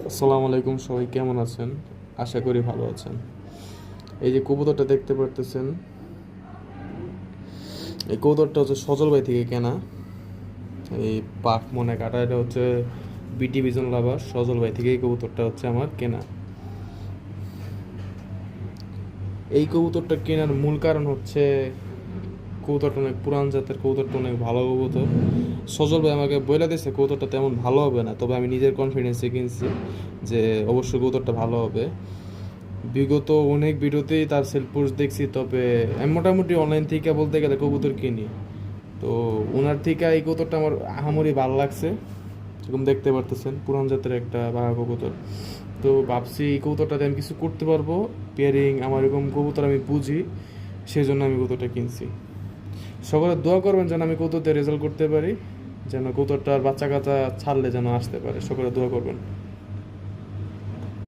আসসালামু আলাইকুম, সবাই কেমন আছেন? আশা করি ভালো আছেন। এই যে কবুতরটা দেখতে পারতেছেন, এই কবুতরটা হচ্ছে সজল ভাই থেকে কেনা। এই পাক মনে কাটা, এটা হচ্ছে বিটি বিজন লাভার সজল ভাই থেকে এই কবুতরটা হচ্ছে আমার কেনা। এই কবুতরটা কেনার মূল কারণ হচ্ছে কবুতরটা অনেক পুরান জাতের, কবুতরটা অনেক ভালো কবুতর। সজল ভাই আমাকে বলে দিয়েছে কবুতরটা তেমন ভালো হবে না, তবে আমি নিজের কনফিডেন্সে কিনছি যে অবশ্যই কবুতরটা ভালো হবে। বিগত অনেক ভিডিওতেই তার সেল পোস্ট দেখছি, তবে আমি মোটামুটি অনলাইন থেকে বলতে গেলে কবুতর কিনি। তো ওনার থেকে এই কবুতরটা আমার আহামরি ভালো লাগছে। এরকম দেখতে পারতেছেন পুরান জাতের একটা বাঘা কবুতর। তো ভাবছি এই কবুতরটাতে আমি কিছু করতে পারবো, পেয়ারিং আমার এরকম কবুতর আমি বুঝি, সেই জন্য আমি কবুতরটা কিনছি। সকলে দোয়া করবেন যেন আমি কবুতরতে রেজাল্ট করতে পারি, যেন কবুতরটার বাচ্চা কাচ্চা ছাড়লে যেন আসতে পারে, সকলে দোয়া করবেন।